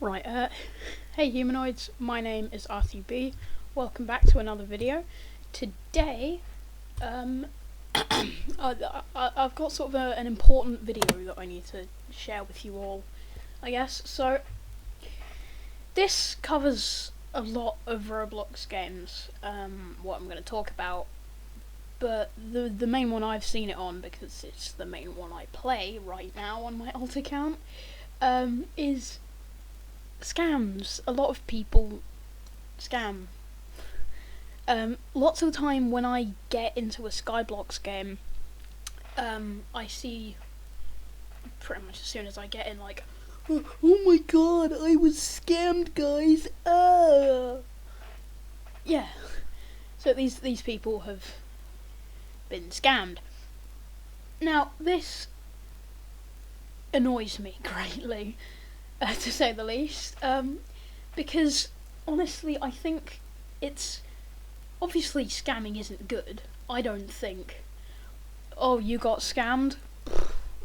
Right, hey humanoids, my name is RCB. Welcome back to another video. Today, I've got sort of an important video that I need to share with you all, I guess. So, this covers a lot of Roblox games, what I'm going to talk about. But the main one I've seen it on, because it's the main one I play right now on my alt account, is scams. A lot of people scam. Lots of the time when I get into a Skyblox game, I see pretty much as soon as I get in, like, oh my god, I was scammed, guys. Yeah. So these people have been scammed. Now this annoys me greatly, to say the least, because honestly I think it's obviously scamming isn't good. I don't think, oh, you got scammed,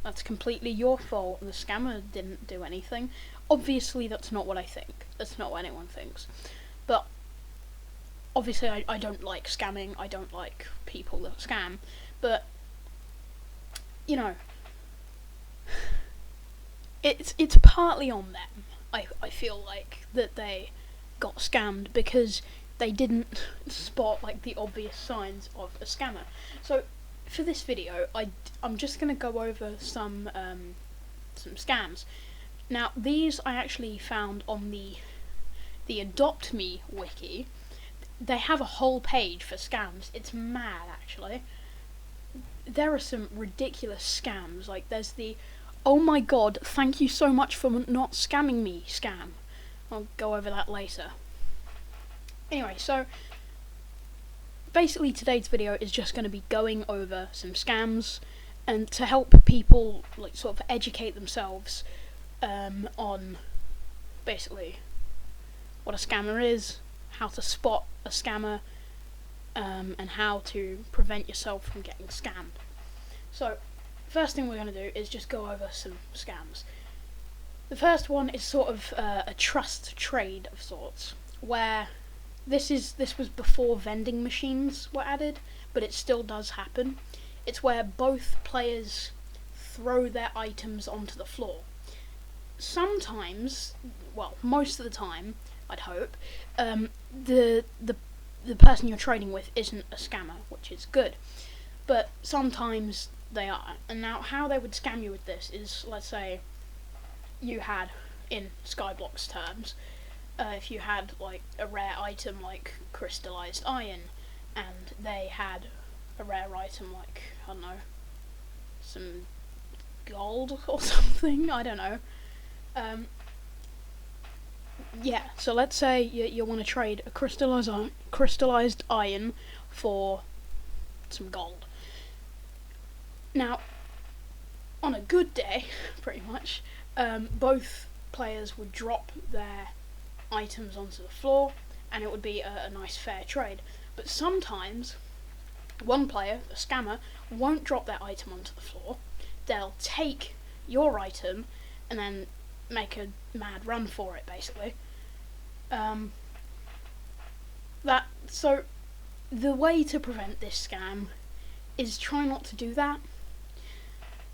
that's completely your fault, the scammer didn't do anything. Obviously that's not what I think, that's not what anyone thinks, but obviously I don't like scamming, I don't like people that scam, but you know, it's partly on them. I feel like that they got scammed because they didn't spot like the obvious signs of a scammer. So for this video, I'm just gonna go over some scams. Now these I actually found on the Adopt Me wiki. They have a whole page for scams. It's mad, actually. There are some ridiculous scams. Like there's the "oh my god, thank you so much for not scamming me" scam. I'll go over that later. Anyway, so basically today's video is just going to be going over some scams and to help people like sort of educate themselves on basically what a scammer is, how to spot a scammer, and how to prevent yourself from getting scammed. So first thing we're going to do is just go over some scams. The first one is sort of a trust trade of sorts, where this was before vending machines were added, but it still does happen. It's where both players throw their items onto the floor. Sometimes, well, most of the time, I'd hope, the person you're trading with isn't a scammer, which is good. But sometimes they are. And now how they would scam you with this is, let's say you had, in Skyblox terms, if you had like a rare item like crystallized iron, and they had a rare item like, I don't know, some gold or something, I don't know. Yeah, so let's say you want to trade a crystallized iron for some gold. Now, on a good day, pretty much, both players would drop their items onto the floor, and it would be a nice fair trade. But sometimes, one player, a scammer, won't drop their item onto the floor. They'll take your item and then make a mad run for it, basically. So the way to prevent this scam is try not to do that.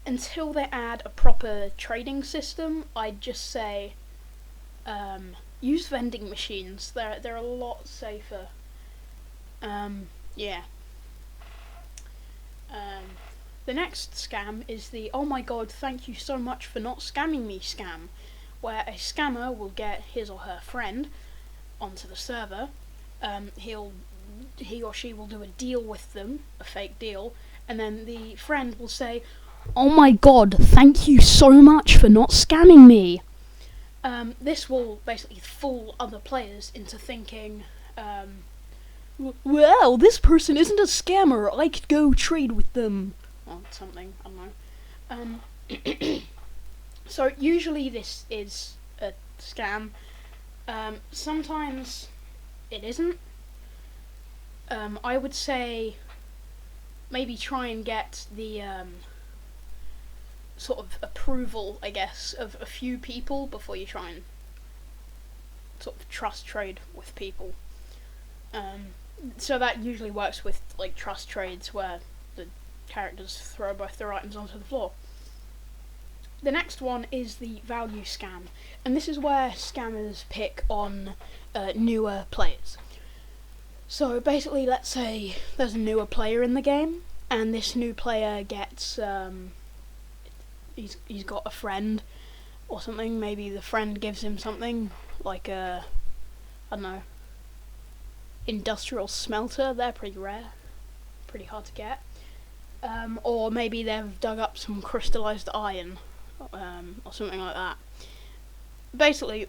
Until they add a proper trading system, I'd just say use vending machines. They're a lot safer. Yeah. The next scam is the "oh my god, thank you so much for not scamming me" scam, where a scammer will get his or her friend onto the server. He or she will do a deal with them, a fake deal, and then the friend will say, "oh my god, thank you so much for not scamming me." This will basically fool other players into thinking, well, this person isn't a scammer, I could go trade with them, or something, I don't know. So usually this is a scam. Sometimes it isn't. I would say maybe try and get the sort of approval, I guess, of a few people before you try and sort of trust trade with people. So that usually works with like trust trades where the characters throw both their items onto the floor. The next one is the value scam, and this is where scammers pick on newer players. So basically, let's say there's a newer player in the game, and this new player gets he's got a friend or something. Maybe the friend gives him something like a, I don't know, industrial smelter. They're pretty rare, pretty hard to get. Or maybe they've dug up some crystallized iron, or something like that. Basically,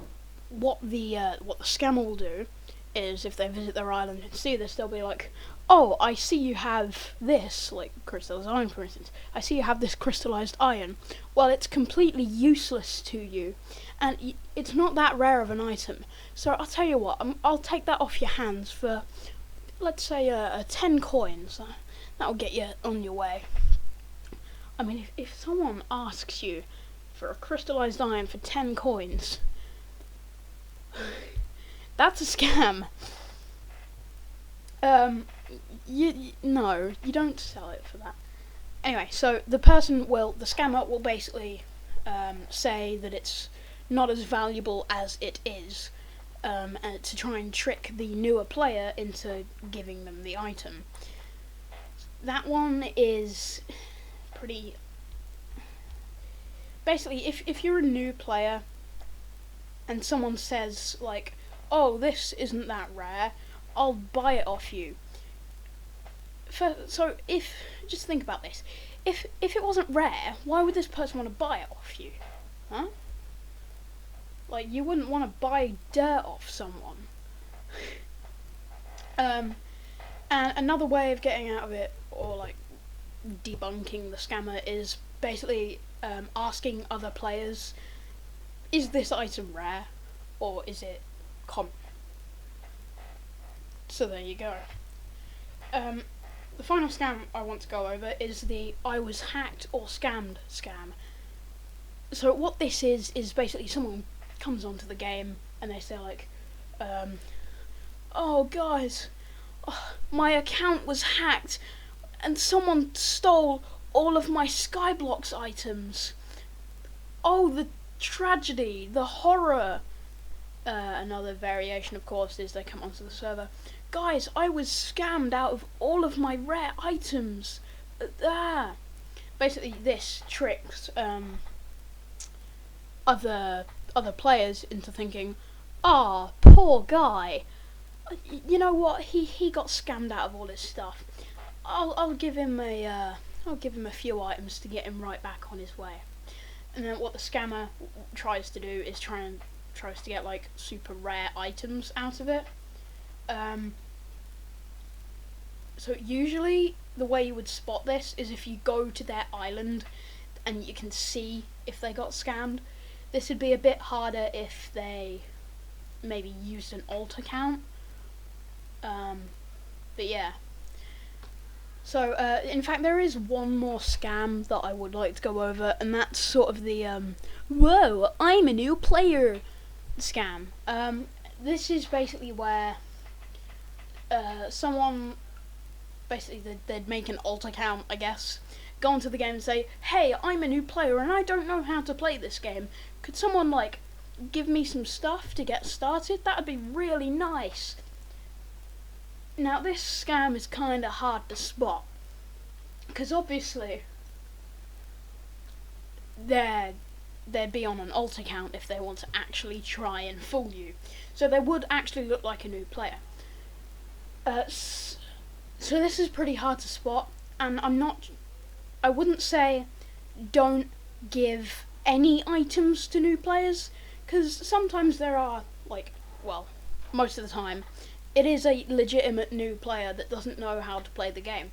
what the scammer will do is, if they visit their island and see this, they'll be like, "Oh, I see you have this, like crystallized iron, for instance. I see you have this crystallized iron. Well, it's completely useless to you, and it's not that rare of an item. So I'll tell you what, I'll take that off your hands for, let's say, 10 coins. That'll get you on your way." I mean, if someone asks you for a crystallized iron for 10 coins, that's a scam. No, you don't sell it for that. Anyway, so the scammer will basically say that it's not as valuable as it is, and to try and trick the newer player into giving them the item. That one is pretty... Basically, if you're a new player and someone says, like, "Oh, this isn't that rare, I'll buy it off you." Just think about this. If it wasn't rare, why would this person want to buy it off you? Huh? Like, you wouldn't want to buy dirt off someone. And another way of getting out of it, or like debunking the scammer, is basically asking other players, "Is this item rare, or is it common?" So there you go. The final scam I want to go over is the "I was hacked or scammed" scam. So what this is basically someone comes onto the game and they say like, "Oh guys, my account was hacked and someone stole all of my Skyblox items. Oh, the tragedy, the horror." Another variation, of course, is they come onto the server, "Guys, I was scammed out of all of my rare items." Basically, this tricks other players into thinking, "Ah, poor guy. You know what? He got scammed out of all his stuff. I'll give him a few items to get him right back on his way." And then what the scammer tries to do is tries to get like super rare items out of it. So usually the way you would spot this is if you go to their island and you can see if they got scammed. This would be a bit harder if they maybe used an alt account. But yeah. So in fact there is one more scam that I would like to go over, and that's sort of the "Whoa, I'm a new player" scam. This is basically where someone, basically they'd make an alt account, I guess, go onto the game and say, "Hey, I'm a new player and I don't know how to play this game. Could someone like give me some stuff to get started? That'd be really nice." Now this scam is kinda hard to spot, because obviously they'd be on an alt account if they want to actually try and fool you. So they would actually look like a new player. So this is pretty hard to spot, and I wouldn't say don't give any items to new players, because sometimes there are, like, well, most of the time, it is a legitimate new player that doesn't know how to play the game,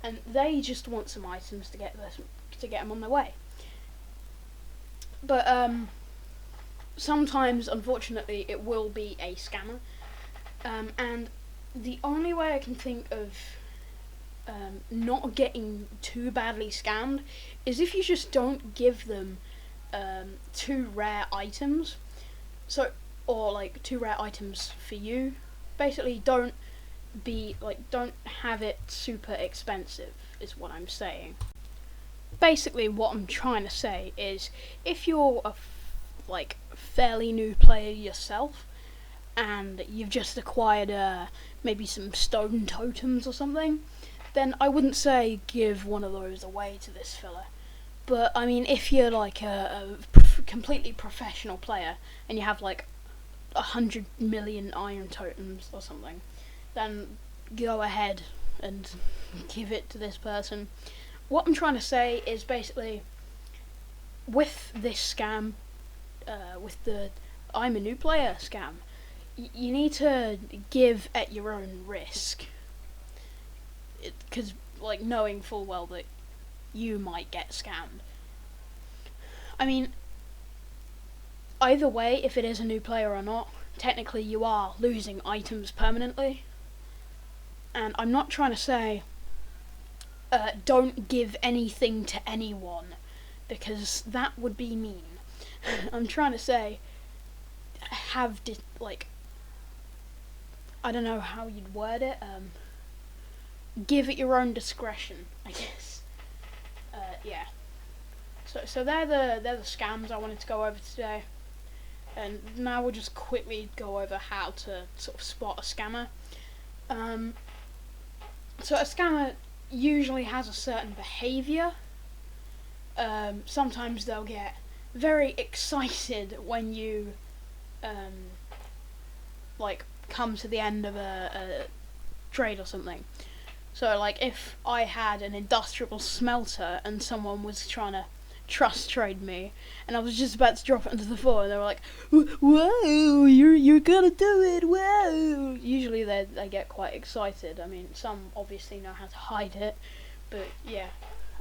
and they just want some items to get them on their way. But sometimes, unfortunately, it will be a scammer, and the only way I can think of not getting too badly scammed is if you just don't give them too rare items. So or like 2 rare items for you. Basically, don't have it super expensive, is what I'm saying. Basically, what I'm trying to say is, if you're a fairly new player yourself, and you've just acquired maybe some stone totems or something, then I wouldn't say give one of those away to this fella. But I mean, if you're like a completely professional player and you have like 100 million iron totems or something, then go ahead and give it to this person. What I'm trying to say is, basically, with this scam, with the I'm a new player scam, you need to give at your own risk, because like knowing full well that you might get scammed. I mean, either way, if it is a new player or not, technically you are losing items permanently. And I'm not trying to say don't give anything to anyone, because that would be mean. I'm trying to say I don't know how you'd word it. Give at your own discretion, I guess. Yeah. So they're the scams I wanted to go over today, and now we'll just quickly go over how to sort of spot a scammer. So a scammer usually has a certain behaviour. Sometimes they'll get very excited when you come to the end of a trade or something. So like, if I had an industrial smelter and someone was trying to trust trade me, and I was just about to drop it onto the floor, and they were like, "Whoa, you're gonna do it, whoa!" Usually they get quite excited. I mean, some obviously know how to hide it, but yeah.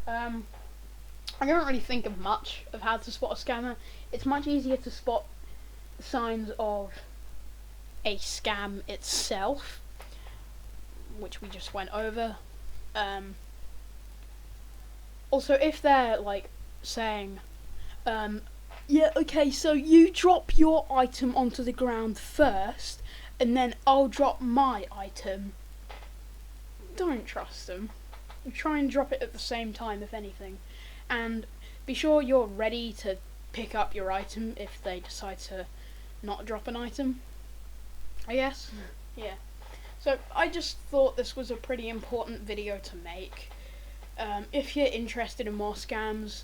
I don't really think of much of how to spot a scammer. It's much easier to spot signs of a scam itself, which we just went over. Also, if they're like saying, yeah, okay, so you drop your item onto the ground first, and then I'll drop my item, don't trust them. Try and drop it at the same time, if anything. And be sure you're ready to pick up your item if they decide to not drop an item, I guess. Yeah. So I just thought this was a pretty important video to make. If you're interested in more scams,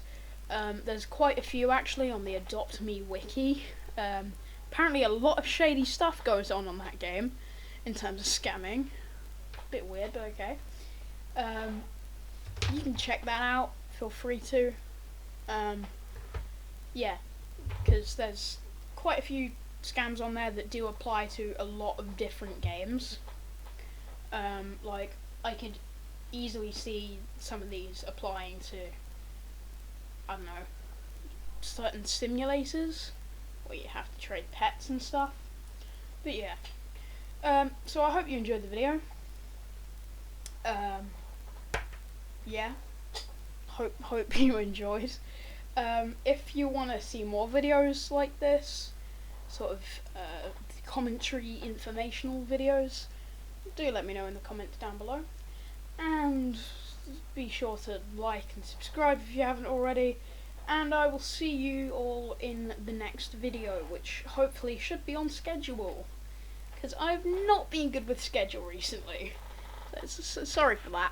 there's quite a few actually on the Adopt Me wiki. Apparently a lot of shady stuff goes on that game in terms of scamming. Bit weird, but okay. You can check that out, feel free to. Yeah, because there's quite a few scams on there that do apply to a lot of different games. Like, I could easily see some of these applying to, I don't know, certain simulators where you have to trade pets and stuff. But yeah, so I hope you enjoyed the video. Yeah, hope you enjoyed. If you want to see more videos like this, sort of commentary, informational videos, do let me know in the comments down below. And be sure to like and subscribe if you haven't already. And I will see you all in the next video, which hopefully should be on schedule, because I've not been good with schedule recently. So sorry for that.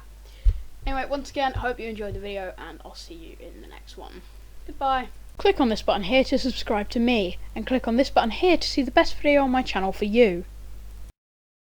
Anyway, once again, I hope you enjoyed the video, and I'll see you in the next one. Goodbye. Click on this button here to subscribe to me, and click on this button here to see the best video on my channel for you.